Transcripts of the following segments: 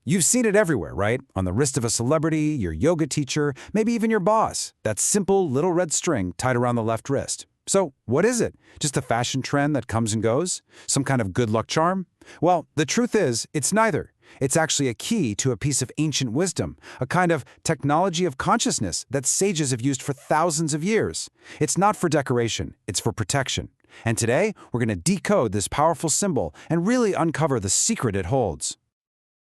You've seen it everywhere, right? On the wrist of a celebrity, your yoga teacher, maybe even your boss. That simple little red string tied around the left wrist. So, what is it? Just a fashion trend that comes and goes? Some kind of good luck charm? Well, the truth is, it's neither. It's actually a key to a piece of ancient wisdom, a kind of technology of consciousness that sages have used for thousands of years. It's not for decoration, it's for protection. And today, we're going to decode this powerful symbol and really uncover the secret it holds.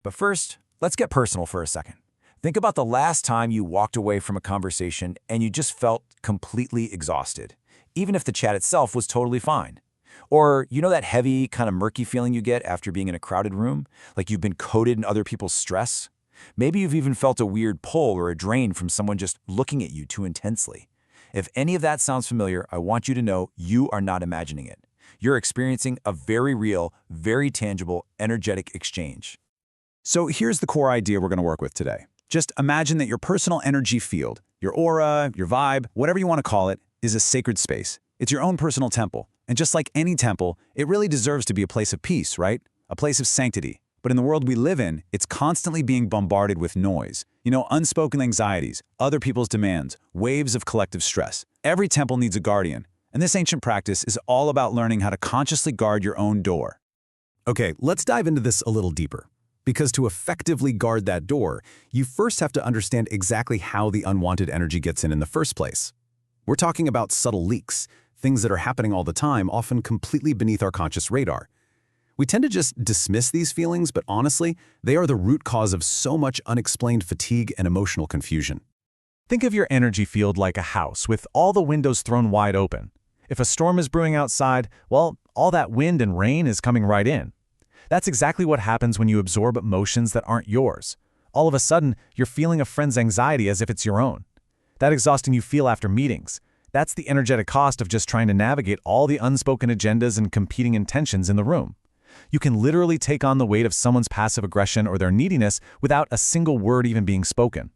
But first, let's get personal for a second. Think about the last time you walked away from a conversation and you just felt completely exhausted, even if the chat itself was totally fine. Or, you know that heavy, kind of murky feeling you get after being in a crowded room? Like you've been coated in other people's stress? Maybe you've even felt a weird pull or a drain from someone just looking at you too intensely. If any of that sounds familiar, I want you to know you are not imagining it. You're experiencing a very real, very tangible, energetic exchange. So here's the core idea we're going to work with today. Just imagine that your personal energy field, your aura, your vibe, whatever you want to call it, is a sacred space. It's your own personal temple. And just like any temple, it really deserves to be a place of peace, right? A place of sanctity. But in the world we live in, it's constantly being bombarded with noise. Unspoken anxieties, other people's demands, waves of collective stress. Every temple needs a guardian. And this ancient practice is all about learning how to consciously guard your own door. Okay, let's dive into this a little deeper. Because to effectively guard that door, you first have to understand exactly how the unwanted energy gets in the first place. We're talking about subtle leaks, things that are happening all the time, often completely beneath our conscious radar. We tend to just dismiss these feelings, but honestly, they are the root cause of so much unexplained fatigue and emotional confusion. Think of your energy field like a house with all the windows thrown wide open. If a storm is brewing outside, well, all that wind and rain is coming right in. That's exactly what happens when you absorb emotions that aren't yours. All of a sudden, you're feeling a friend's anxiety as if it's your own. That exhausting you feel after meetings. That's the energetic cost of just trying to navigate all the unspoken agendas and competing intentions in the room. You can literally take on the weight of someone's passive aggression or their neediness without a single word even being spoken.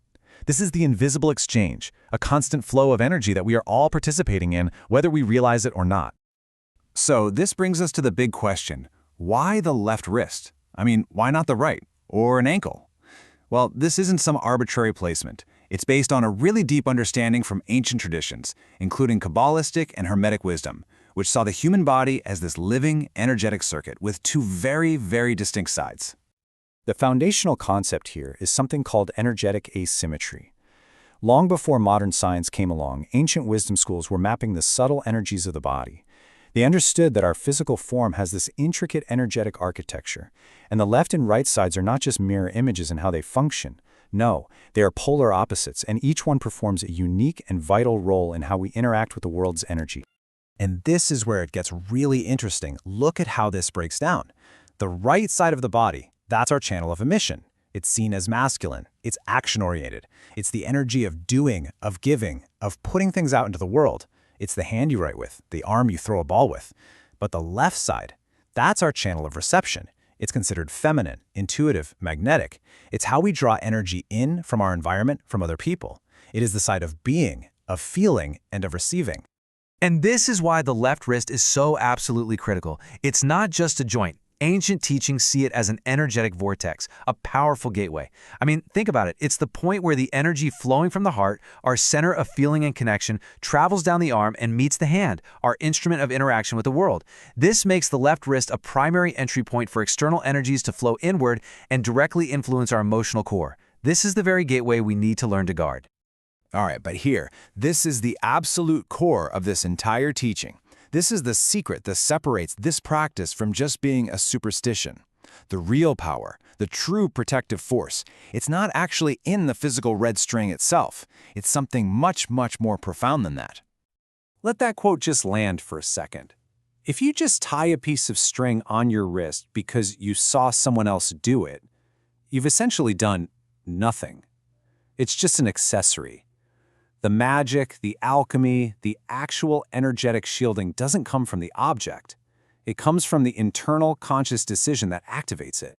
This is the invisible exchange, a constant flow of energy that we are all participating in, whether we realize it or not. So this brings us to the big question. Why the left wrist? I mean, why not the right? Or an ankle? Well, this isn't some arbitrary placement. It's based on a really deep understanding from ancient traditions, including Kabbalistic and Hermetic wisdom, which saw the human body as this living, energetic circuit with two very, very distinct sides. The foundational concept here is something called energetic asymmetry. Long before modern science came along, ancient wisdom schools were mapping the subtle energies of the body. They understood that our physical form has this intricate energetic architecture, and the left and right sides are not just mirror images in how they function. No, they are polar opposites, and each one performs a unique and vital role in how we interact with the world's energy. And this is where it gets really interesting. Look at how this breaks down. The right side of the body, that's our channel of emission. It's seen as masculine. It's action-oriented. It's the energy of doing, of giving, of putting things out into the world. It's the hand you write with, the arm you throw a ball with. But the left side, that's our channel of reception. It's considered feminine, intuitive, magnetic. It's how we draw energy in from our environment, from other people. It is the side of being, of feeling, and of receiving. And this is why the left wrist is so absolutely critical. It's not just a joint. Ancient teachings see it as an energetic vortex, a powerful gateway. I mean, think about it. It's the point where the energy flowing from the heart, our center of feeling and connection, travels down the arm and meets the hand, our instrument of interaction with the world. This makes the left wrist a primary entry point for external energies to flow inward and directly influence our emotional core. This is the very gateway we need to learn to guard. All right, but here, this is the absolute core of this entire teaching. This is the secret that separates this practice from just being a superstition. The real power, the true protective force, it's not actually in the physical red string itself. It's something much, much more profound than that. Let that quote just land for a second. If you just tie a piece of string on your wrist because you saw someone else do it, you've essentially done nothing. It's just an accessory. The magic, the alchemy, the actual energetic shielding doesn't come from the object. It comes from the internal conscious decision that activates it.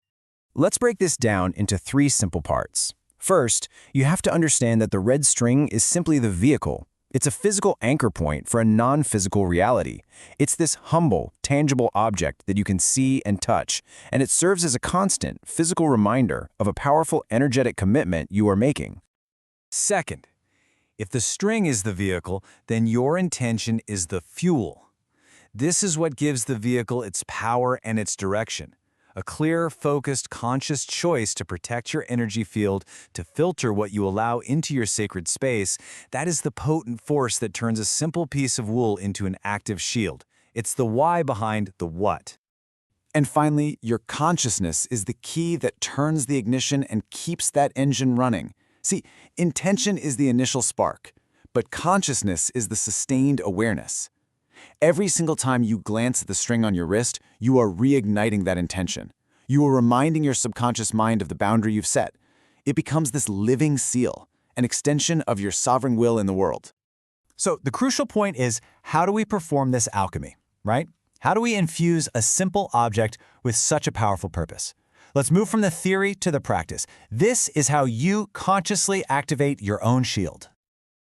Let's break this down into 3 simple parts. First, you have to understand that the red string is simply the vehicle. It's a physical anchor point for a non-physical reality. It's this humble, tangible object that you can see and touch, and it serves as a constant, physical reminder of a powerful energetic commitment you are making. Second, if the string is the vehicle, then your intention is the fuel. This is what gives the vehicle its power and its direction. A clear, focused, conscious choice to protect your energy field, to filter what you allow into your sacred space. That is the potent force that turns a simple piece of wool into an active shield. It's the why behind the what. And finally, your consciousness is the key that turns the ignition and keeps that engine running. See, intention is the initial spark, but consciousness is the sustained awareness. Every single time you glance at the string on your wrist, you are reigniting that intention. You are reminding your subconscious mind of the boundary you've set. It becomes this living seal, an extension of your sovereign will in the world. So the crucial point is, how do we perform this alchemy, right? How do we infuse a simple object with such a powerful purpose? Let's move from the theory to the practice. This is how you consciously activate your own shield.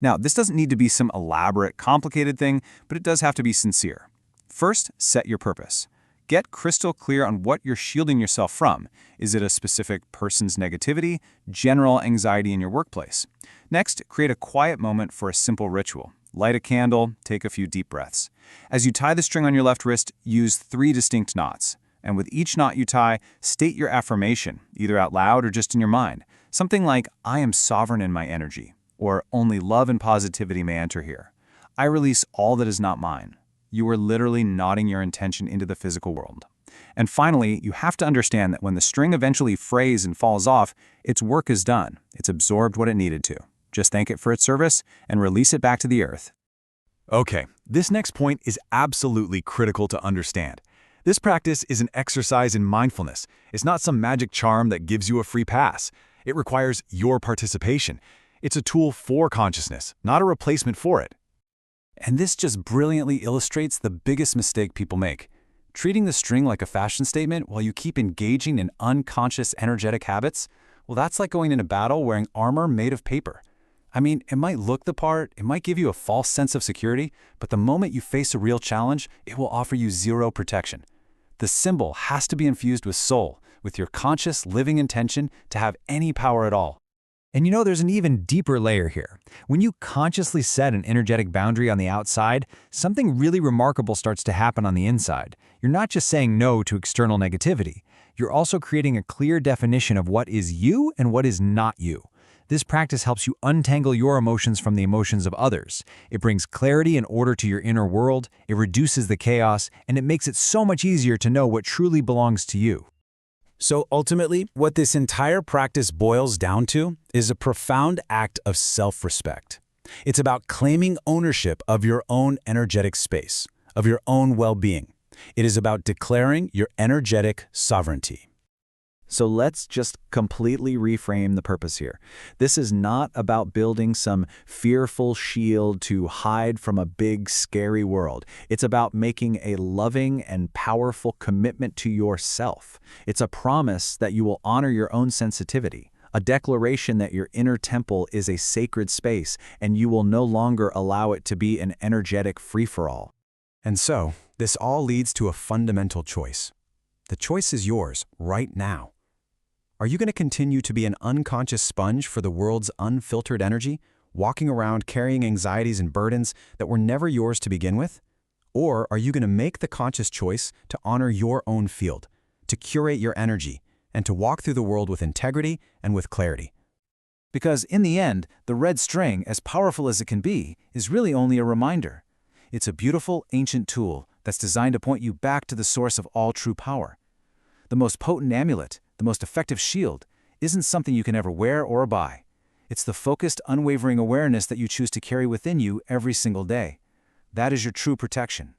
Now, this doesn't need to be some elaborate, complicated thing, but it does have to be sincere. First, set your purpose. Get crystal clear on what you're shielding yourself from. Is it a specific person's negativity, general anxiety in your workplace? Next, create a quiet moment for a simple ritual. Light a candle, take a few deep breaths. As you tie the string on your left wrist, use 3 distinct knots. And with each knot you tie, state your affirmation, either out loud or just in your mind. Something like, I am sovereign in my energy. Or only love and positivity may enter here. I release all that is not mine. You are literally knotting your intention into the physical world. And finally, you have to understand that when the string eventually frays and falls off, its work is done. It's absorbed what it needed to. Just thank it for its service and release it back to the earth. Okay, this next point is absolutely critical to understand. This practice is an exercise in mindfulness. It's not some magic charm that gives you a free pass. It requires your participation. It's a tool for consciousness, not a replacement for it. And this just brilliantly illustrates the biggest mistake people make. Treating the string like a fashion statement while you keep engaging in unconscious energetic habits, well, that's like going into battle wearing armor made of paper. I mean, it might look the part, it might give you a false sense of security, but the moment you face a real challenge, it will offer you zero protection. The symbol has to be infused with soul, with your conscious living intention to have any power at all. And you know, there's an even deeper layer here. When you consciously set an energetic boundary on the outside, something really remarkable starts to happen on the inside. You're not just saying no to external negativity. You're also creating a clear definition of what is you and what is not you. This practice helps you untangle your emotions from the emotions of others. It brings clarity and order to your inner world, it reduces the chaos, and it makes it so much easier to know what truly belongs to you. So ultimately, what this entire practice boils down to is a profound act of self-respect. It's about claiming ownership of your own energetic space, of your own well-being. It is about declaring your energetic sovereignty. So let's just completely reframe the purpose here. This is not about building some fearful shield to hide from a big, scary world. It's about making a loving and powerful commitment to yourself. It's a promise that you will honor your own sensitivity, a declaration that your inner temple is a sacred space and you will no longer allow it to be an energetic free-for-all. And so, this all leads to a fundamental choice. The choice is yours right now. Are you going to continue to be an unconscious sponge for the world's unfiltered energy, walking around carrying anxieties and burdens that were never yours to begin with? Or are you going to make the conscious choice to honor your own field, to curate your energy, and to walk through the world with integrity and with clarity? Because in the end, the red string, as powerful as it can be, is really only a reminder. It's a beautiful, ancient tool that's designed to point you back to the source of all true power. The most potent amulet, the most effective shield, isn't something you can ever wear or buy. It's the focused, unwavering awareness that you choose to carry within you every single day. That is your true protection.